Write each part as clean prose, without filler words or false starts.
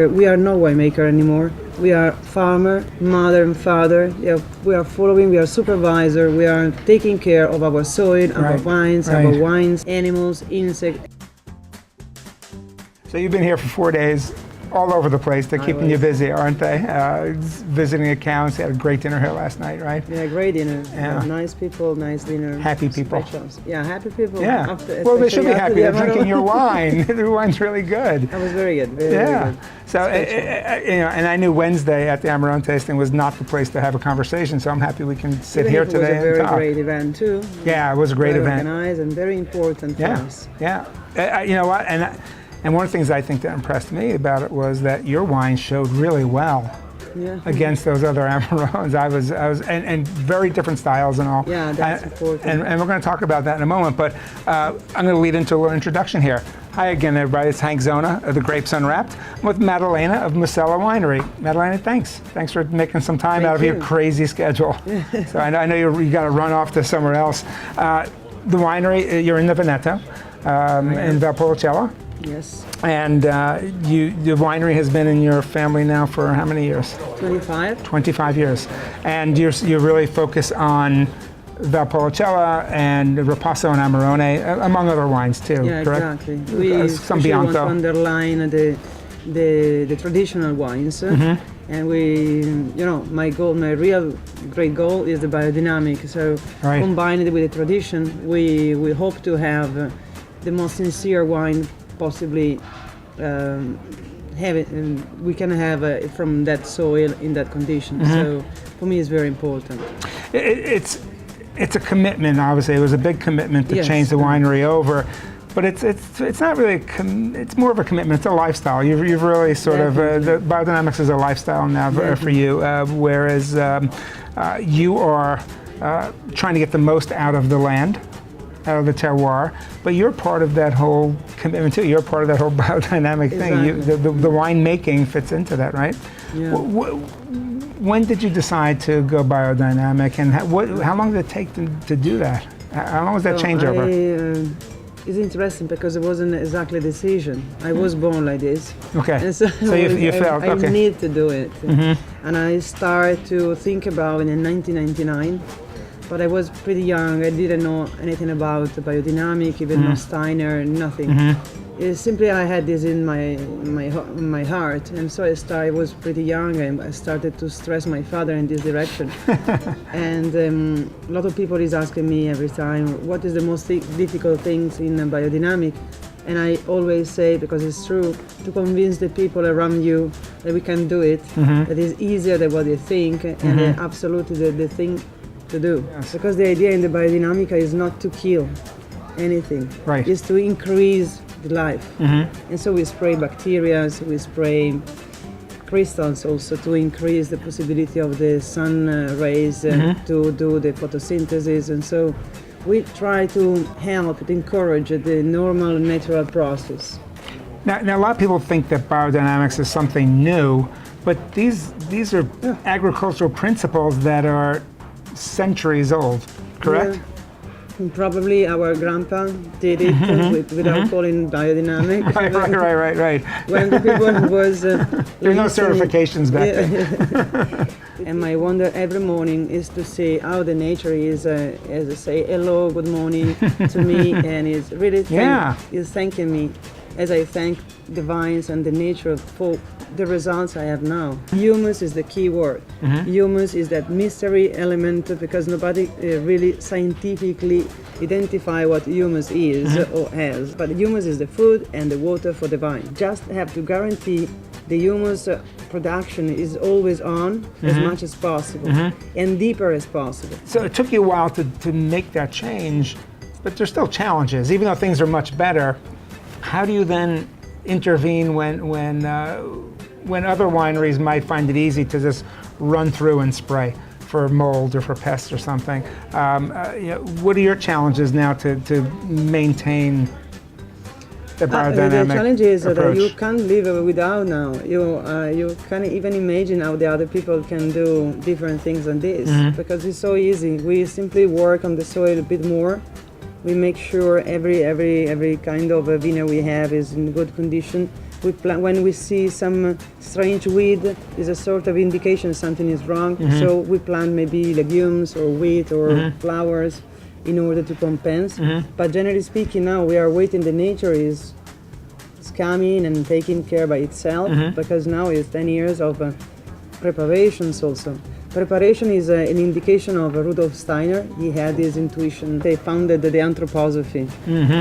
winemaker. We are no winemaker anymore. We are farmer, mother and father. Yeah, we are following, we are supervisor. We are taking care of our soil, our wines, animals, insects. So you've been here for 4 days, all over the place. They're keeping you busy, aren't they? Visiting accounts. They had a great dinner here last night, right? Yeah, great dinner. Yeah. Nice people, nice dinner. Happy people. Specials. Yeah, happy people. Yeah. Well, they should be happy. They're drinking your wine. The wine's really good. That was very good. Very good. So, and I knew Wednesday at the Amarone tasting was not the place to have a conversation. So I'm happy we can sit here today and talk. It was a very great event too. Yeah, it was a great event. Organized and very important for us. Yeah. You know what? And one of the things I think that impressed me about it was that your wine showed really well against those other Amarones. And very different styles and all. Yeah, that's important. And we're going to talk about that in a moment, but I'm going to lead into a little introduction here. Hi again, everybody. It's Hank Zona of the Grapes Unwrapped. I'm with Maddalena of Musella Winery. Maddalena, thanks. Thanks for making some time out of your crazy schedule. So I know you got to run off to somewhere else. The winery, you're in the Veneto in Valpolicella. Yes. And the winery has been in your family now for how many years? 25. 25 years. And you're really focused on Valpolicella and Ripasso and Amarone, among other wines too, correct? Exactly. We some want Bianco. to underline the traditional wines. And we, my real great goal is the biodynamic. So combined with the tradition, we hope to have the most sincere wine possibly have it, and we can have from that soil in that condition. So for me, it's very important. It's a commitment. Obviously, it was a big commitment to change the winery over, but it's not really. It's more of a commitment. It's a lifestyle. You've really sort of the biodynamics is a lifestyle now for you, whereas you are trying to get the most out of the land, out of the terroir, but you're part of that whole commitment too. You're part of that whole biodynamic thing. The wine making fits into that, right? Yeah. When did you decide to go biodynamic, and how long did it take to do that? How long was that changeover? It's interesting because it wasn't exactly a decision. I was born like this. Okay. And so you felt I need to do it, and I started to think about it in 1999. But I was pretty young. I didn't know anything about biodynamic, even no Steiner, nothing. Simply I had this in my heart, and so I was pretty young, and I started to stress my father in this direction. And a lot of people is asking me every time, what is the most difficult things in biodynamic? And I always say, because it's true, to convince the people around you that we can do it, that it's easier than what they think, and absolutely the thing to do. Yes. Because the idea in the biodynamica is not to kill anything. Right. It's to increase the life. And so we spray bacteria, we spray crystals also to increase the possibility of the sun rays to do the photosynthesis. And so we try to help, to encourage the normal natural process. Now a lot of people think that biodynamics is something new, but these are agricultural principles that are centuries old, correct? Yeah. Probably our grandpa did it without calling biodynamic. Right. When the people was... there were no certifications back then. And my wonder every morning is to see how the nature is, as I say, hello, good morning to me, and is really thanking me as I thank the vines and the nature for the results I have now. Humus is the key word. Humus is that mystery element, because nobody really scientifically identify what humus is or has. But humus is the food and the water for the vine. Just have to guarantee the humus production is always on as much as possible and deeper as possible. So it took you a while to make that change, but there's still challenges. Even though things are much better, how do you then intervene when other wineries might find it easy to just run through and spray for mold or for pests or something? What are your challenges now to maintain the biodynamic The challenge is approach? that you can't live without now. You can't even imagine how the other people can do different things than this, because it's so easy. We simply work on the soil a bit more. We make sure every kind of vineyard we have is in good condition. When we see some strange weed, is a sort of indication something is wrong. So we plant maybe legumes or wheat or flowers in order to compensate. But generally speaking, now we are waiting. The nature is coming and taking care by itself, because now it's 10 years of preparations also. Preparation is an indication of Rudolf Steiner. He had this intuition. They founded the anthroposophy.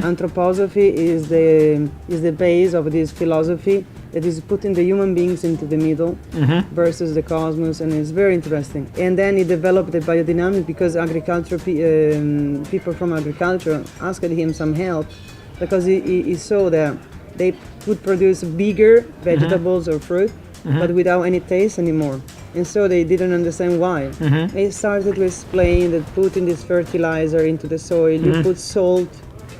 Anthroposophy is the base of this philosophy that is putting the human beings into the middle versus the cosmos, and it's very interesting. And then he developed the biodynamic because agriculture people from agriculture asked him some help, because he saw that they could produce bigger vegetables or fruit, but without any taste anymore. And so they didn't understand why. They started to explain that putting this fertilizer into the soil, you put salt,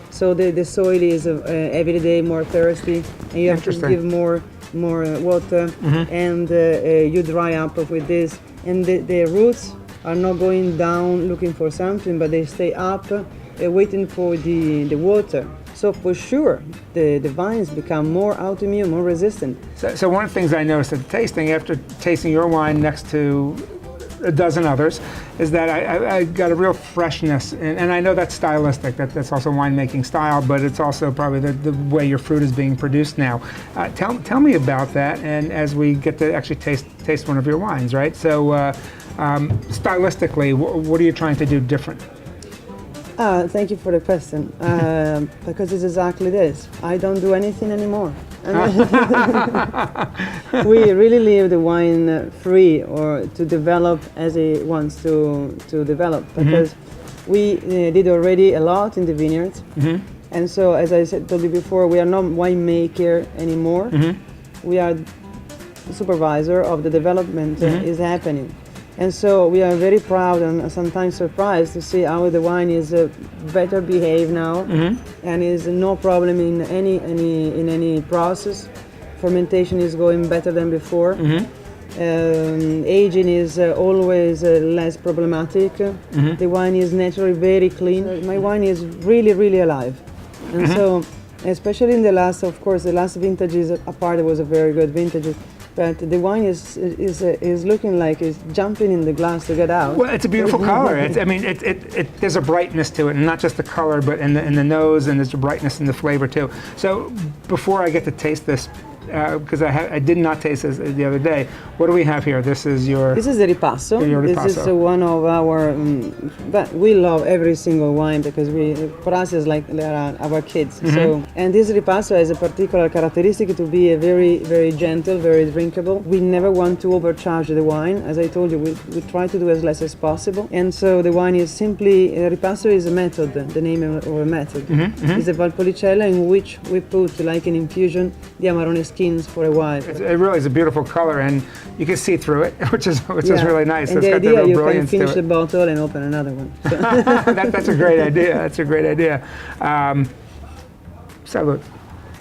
so the soil is every day more thirsty, and you have to give more water, and you dry up with this. And the roots are not going down looking for something, but they stay up waiting for the water. So for sure, the vines become more autoimmune, more resistant. So one of the things I noticed at tasting, after tasting your wine next to a dozen others, is that I got a real freshness, and I know that's stylistic, that's also winemaking style, but it's also probably the way your fruit is being produced now. Tell me about that, and as we get to actually taste one of your wines, right? So stylistically, what are you trying to do different? Thank you for the question, because it's exactly this. I don't do anything anymore. We really leave the wine free, or to develop as it wants to develop, because we did already a lot in the vineyards. And so, as I told you before, we are not winemaker anymore. We are the supervisor of the development is happening. And so we are very proud and sometimes surprised to see how the wine is better behaved now, and is no problem in any process. Fermentation is going better than before. Aging is always less problematic. The wine is naturally very clean. My wine is really alive, and so especially in the last vintages. Apart, it was a very good vintage. But the wine is looking like it's jumping in the glass to get out. Well, it's a beautiful color. There's a brightness to it, and not just the color, but in the nose, and there's a brightness in the flavor too. So before I get to taste this, because I did not taste this the other day, what do we have here? This is your... This is the Ripasso. This is one of our... but we love every single wine, because for us it's like they are our kids. So, and this Ripasso has a particular characteristic to be a very gentle, very drinkable. We never want to overcharge the wine. As I told you, we try to do as less as possible. And so the wine is simply... Ripasso is a method, the name of a method. It's a Valpolicella in which we put, like an infusion, the Amarone skins for a while. It really is a beautiful color, and you can see through it, which is really nice. And it's the got idea, real you brilliance can finish to the bottle and open another one. So. That's a great idea. That's a great idea. Salud.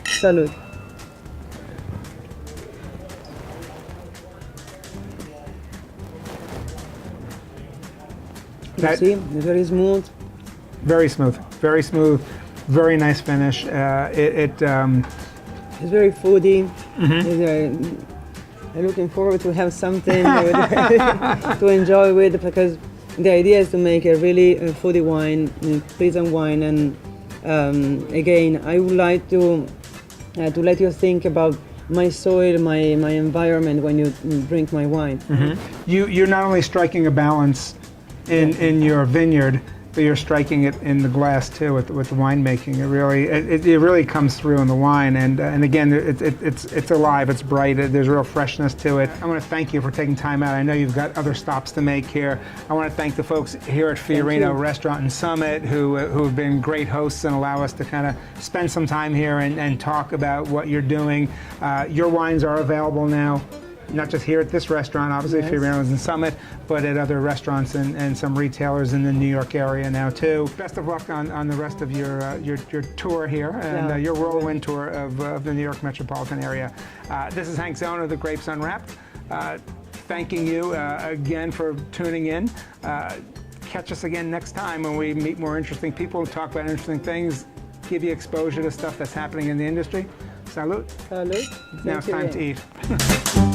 Salud. You see, it's very smooth. Very smooth. Very smooth. Very nice finish. It's very foodie. I'm looking forward to have something to enjoy with, because the idea is to make a really foodie wine, pleasant wine. And again, I would like to let you think about my soil, my environment when you drink my wine. You're not only striking a balance in your vineyard, but you're striking it in the glass too with the winemaking. It really comes through in the wine, and again, it's alive, it's bright, there's real freshness to it. I want to thank you for taking time out. I know you've got other stops to make here. I want to thank the folks here at Fiorino Restaurant and Summit who have been great hosts and allow us to kind of spend some time here and talk about what you're doing. Your wines are available now, not just here at this restaurant, obviously, Fiorino's and Summit, but at other restaurants and some retailers in the New York area now too. Best of luck on the rest of your tour here and your whirlwind tour of the New York metropolitan area. This is Hank Zone of The Grapes Unwrapped, thanking you again for tuning in. Catch us again next time when we meet more interesting people, talk about interesting things, give you exposure to stuff that's happening in the industry. Salud. Salud. Now it's Thank time you. to eat.